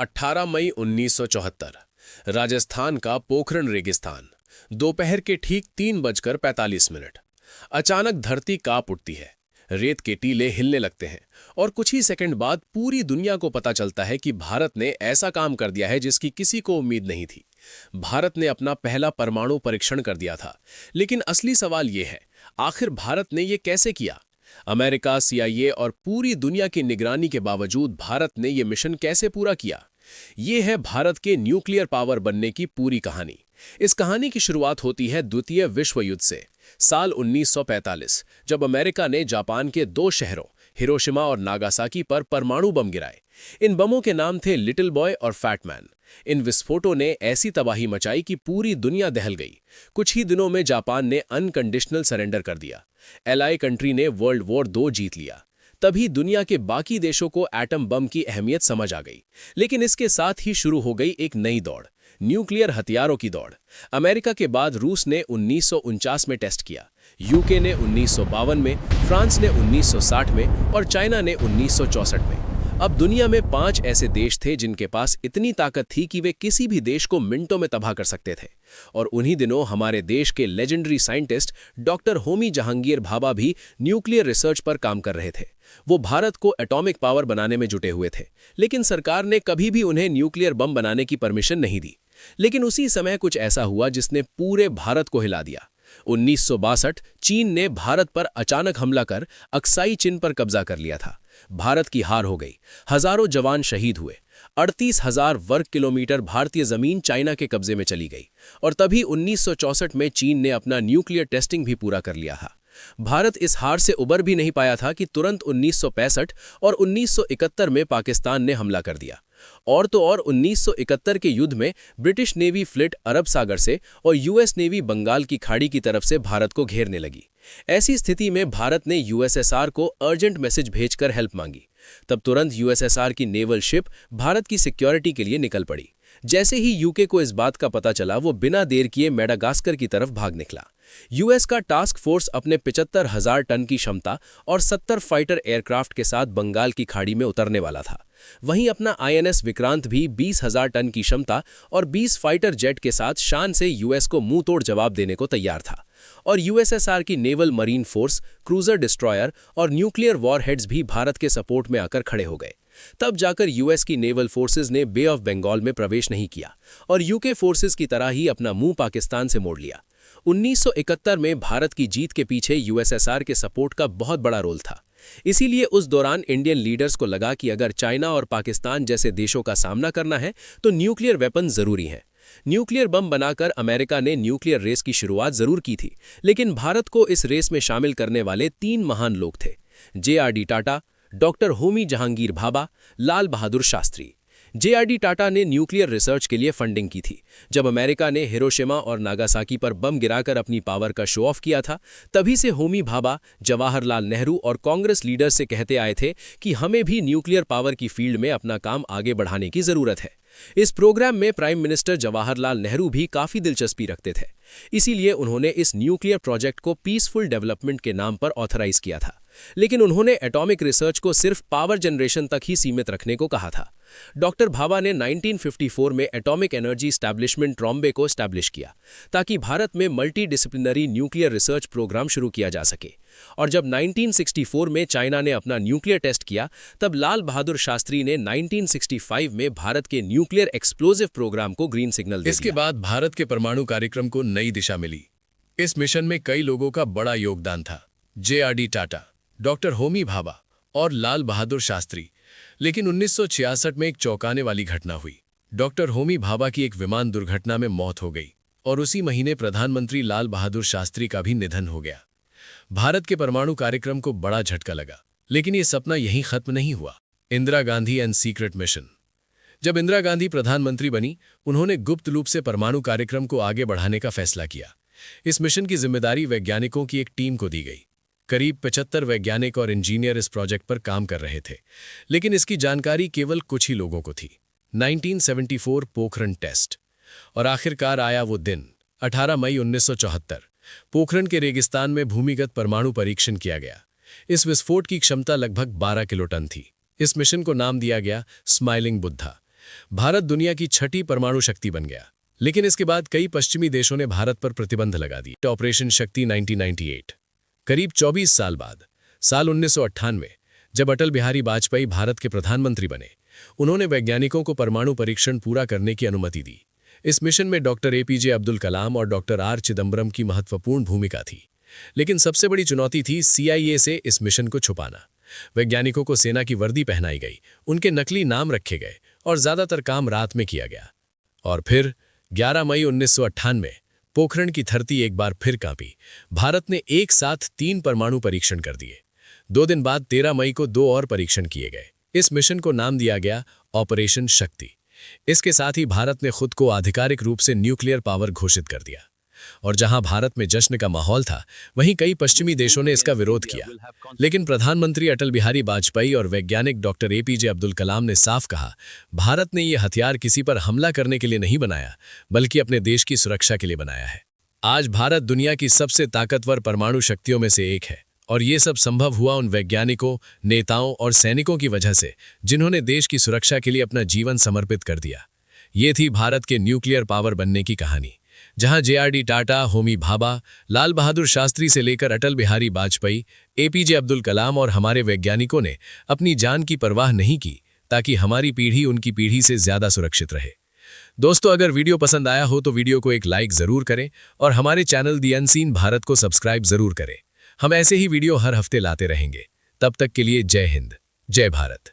18 मई 1974 राजस्थान का पोखरण रेगिस्तान। दोपहर के ठीक 3:45। अचानक धरती कांप उठती है, रेत के टीले हिलने लगते हैं और कुछ ही सेकंड बाद पूरी दुनिया को पता चलता है कि भारत ने ऐसा काम कर दिया है जिसकी किसी को उम्मीद नहीं थी। भारत ने अपना पहला परमाणु परीक्षण कर दिया था, लेकिन असली सवाल यह है, आखिर भारत ने यह कैसे किया? अमेरिका, CIA और पूरी दुनिया की निगरानी के बावजूद भारत ने यह मिशन कैसे पूरा किया? ये है भारत के न्यूक्लियर पावर बनने की पूरी कहानी। इस कहानी की शुरुआत होती है द्वितीय विश्व युद्ध से, साल 1945, जब अमेरिका ने जापान के 2 शहरों हिरोशिमा और नागासाकी पर परमाणु बम गिराए। इन बमों के नाम थे लिटिल बॉय और फैट मैन। इन विस्फोटों ने ऐसी तबाही मचाई कि पूरी दुनिया दहल गई। कुछ ही दिनों में जापान ने अनकंडीशनल सरेंडर कर दिया। एलाई कंट्री ने वर्ल्ड वॉर 2 जीत लिया। तभी दुनिया के बाकी देशों को एटम बम की अहमियत समझ आ गई। लेकिन इसके साथ ही शुरू हो गई एक नई दौड़, न्यूक्लियर हथियारों की दौड़। अमेरिका के बाद रूस ने 1949 में टेस्ट किया, यूके ने 1952 में, फ्रांस ने 1960 में और चाइना ने 1964 में। अब दुनिया में 5 ऐसे देश थे जिनके पास इतनी ताकत थी कि वे किसी भी देश को मिनटों में तबाह कर सकते थे। और उन्हीं दिनों हमारे देश के legendary scientist doctor Homi Jahangir Bhabha भी न्यूक्लियर रिसर्च पर काम कर रहे थे। वो भारत को एटॉमिक पावर बनाने में जुटे हुए थे, लेकिन सरकार ने कभी भी उन्हें न्यूक्लियर बम बनाने की परमिशन नहीं दी। लेकिन उसी समय कुछ ऐसा हुआ जिसने पूरे भारत को हिला दिया। 1962 चीन ने भारत पर अचानक हमला कर अक्साई चिन पर कब्जा कर लिया था। भारत की हार हो गई, हजारों जवान शहीद हुए, 38,000 वर्ग किलोमीटर भारतीय जमीन चाइना के कब्जे में चली गई। और तभी 1964 में चीन ने अपना न्यूक्लियर टेस्टिंग भी पूरा कर लिया था। भारत इस हार से उबर भी नहीं पाया था कि तुरंत 1965 और 1971 में पाकिस्तान ने हमला कर दिया। और तो और 1971 के युद्ध में ब्रिटिश नेवी फ्लीट अरब सागर से और US नेवी बंगाल की खाड़ी की तरफ से भारत को घेरने लगी। ऐसी स्थिति में भारत ने USSR को अर्जेंट मैसेज भेजकर हेल्प मांगी। तब तुरंत USSR की नेवल शिप भारत की सिक्योरिटी के लिए निकल पड़ी। जैसे ही यूके को इस बात का पता चला, वो बिना देर किए मेडागास्कर की तरफ भाग निकला। US का टास्क फोर्स अपने 75,000 टन की क्षमता और 70 फाइटर एयरक्राफ्ट के साथ बंगाल की खाड़ी में उतरने वाला था। वहीं अपना INS विक्रांत भी 20,000 टन की क्षमता और 20 फाइटर जेट के साथ शान से US को मुंह तोड़ जवाब देने को तैयार था। और USSR की naval marine force, cruiser destroyer और न्यूक्लियर वॉरहेड्स भी भारत के सपोर्ट में आकर खड़े हो गए। तब जाकर US की नेवल फोर्सेस ने बे ऑफ बंगाल में प्रवेश नहीं किया और UK फोर्सेस की तरह ही अपना मुंह पाकिस्तान से मोड़ लिया। 1971 में भारत की जीत के पीछे USSR के सपोर्ट का बहुत बड़ा रोल था। इसीलिए उस दौरान इंडियन लीडर्स को लगा कि अगर चाइना और पाकिस्तान जैसे देशों का सामना करना है तो न्यूक्लियर वेपन जरूरी है। न्यूक्लियर बम बनाकर अमेरिका ने न्यूक्लियर रेस की शुरुआत जरूर की थी, लेकिन भारत को इस रेस में शामिल करने वाले 3 महान लोग थे: JRD Tata, doctor Homi Jahangir Bhabha, Lal Bahadur Shastri. JRD Tata ने न्यूक्लियर रिसर्च के लिए फंडिंग की थी। जब अमेरिका ने हिरोशिमा और नागासाकी पर बम गिराकर अपनी पावर का शो ऑफ किया था, तभी से होमी भाभा जवाहरलाल नेहरू और कांग्रेस लीडर्स से कहते आए थे कि हमें भी न्यूक्लियर पावर की फील्ड में अपना काम आगे बढ़ाने की जरूरत है। इस प्रोग्राम में प्राइम मिनिस्टर जवाहरलाल नेहरू भी काफी दिलचस्पी रखते थे। इसीलिए उन्होंने इस न्यूक्लियर प्रोजेक्ट को पीसफुल डेवलपमेंट के नाम पर ऑथराइज किया था। लेकिन उन्होंने एटॉमिक रिसर्च को सिर्फ पावर जनरेशन तक ही सीमित रखने को कहा था। डॉक्टर भाभा ने 1954 में एटॉमिक एनर्जी एस्टैब्लिशमेंट ट्रॉम्बे को एस्टैब्लिश किया, ताकि भारत में multi disciplinary nuclear research program शुरू किया जा सके। और जब 1964 में चाइना ने अपना न्यूक्लियर टेस्ट किया, तब लाल बहादुर शास्त्री ने 1965 में भारत के न्यूक्लियर एक्सप्लोजिव प्रोग्राम को ग्रीन सिग्नल दे दिया। इसके बाद भारत के परमाणु कार्यक्रम को नई दिशा मिली। इस मिशन में कई लोगों का बड़ा योगदान था: JRD टाटा, डॉक्टर होमी भाभा और लाल बहादुर शास्त्री। लेकिन 1966 में एक चौंकाने वाली घटना हुई। डॉक्टर होमी भाभा की एक विमान दुर्घटना में मौत हो गई और उसी महीने प्रधानमंत्री लाल बहादुर शास्त्री का भी निधन हो गया। भारत के परमाणु कार्यक्रम को बड़ा झटका लगा। लेकिन ये सपना यहीं खत्म नहीं हुआ। Indira Gandhi and secret mission. जब इंदिरा गांधी प्रधानमंत्री बनी, उन्होंने गुप्त रूप से परमाणु कार्यक्रम को आगे बढ़ाने का फैसला किया। इस मिशन की जिम्मेदारी वैज्ञानिकों की एक टीम को दी गई। करीब 75 वैज्ञानिक और इंजीनियर इस प्रोजेक्ट पर काम कर रहे थे, लेकिन इसकी जानकारी केवल कुछ ही लोगों को थी। 1974 पोखरण टेस्ट। और आखिरकार आया वो दिन, 18 मई 1974। पोखरण के रेगिस्तान में भूमिगत परमाणु परीक्षण किया गया। इस विस्फोट की क्षमता लगभग 12 किलोटन थी। इस मिशन को नाम दिया गया स्माइलिंग बुद्धा। भारत दुनिया की छठी परमाणु शक्ति बन गया। लेकिन इसके बाद कई पश्चिमी देशों ने भारत पर प्रतिबंध लगा दिए। ऑपरेशन शक्ति 1998, करीब 24 साल बाद, साल 1998, जब अटल बिहारी वाजपेयी भारत के प्रधानमंत्री बने, उन्होंने वैज्ञानिकों को परमाणु परीक्षण पूरा करने की अनुमति दी। इस मिशन में डॉक्टर एपीजे अब्दुल कलाम और डॉक्टर आर चिदंबरम की महत्वपूर्ण भूमिका थी। लेकिन सबसे बड़ी चुनौती थी सीआईए से इस मिशन को छुपाना। वैज्ञानिकों को सेना की वर्दी पहनाई गई, उनके नकली नाम रखे गए और ज्यादातर काम रात में किया गया। और फिर 11 मई 1998, पोखरण की धरती एक बार फिर कांपी। भारत ने एक साथ 3 परमाणु परीक्षण कर दिए। 2 दिन बाद 13 मई को 2 और परीक्षण किए गए। इस मिशन को नाम दिया गया ऑपरेशन शक्ति। इसके साथ ही भारत ने खुद को आधिकारिक रूप से न्यूक्लियर पावर घोषित कर दिया। और जहां भारत में जश्न का माहौल था, वहीं कई पश्चिमी देशों ने इसका विरोध किया। लेकिन प्रधानमंत्री अटल बिहारी वाजपेयी और वैज्ञानिक डॉक्टर एपीजे अब्दुल कलाम ने साफ कहा, भारत ने यह हथियार किसी पर हमला करने के लिए नहीं बनाया, बल्कि अपने देश की सुरक्षा के लिए बनाया है। आज भारत दुनिया की सबसे ताकतवर परमाणु शक्तियों में से एक है, और ये सब संभव हुआ उन वैज्ञानिकों, नेताओं और सैनिकों की वजह से जिन्होंने देश की सुरक्षा के लिए अपना जीवन समर्पित कर दिया। ये थी भारत के न्यूक्लियर पावर बनने की कहानी, जहां जेआरडी टाटा, होमी भाभा, लाल बहादुर शास्त्री से लेकर अटल बिहारी वाजपेयी, एपीजे अब्दुल कलाम और हमारे वैज्ञानिकों ने अपनी जान की परवाह नहीं की, ताकि हमारी पीढ़ी उनकी पीढ़ी से ज्यादा सुरक्षित रहे। दोस्तों, अगर वीडियो पसंद आया हो तो वीडियो को एक लाइक जरूर करें और हमारे चैनल दी अनसीन भारत को सब्सक्राइब जरूर करें। हम ऐसे ही वीडियो हर हफ्ते लाते रहेंगे। तब तक के लिए जय हिंद, जय भारत।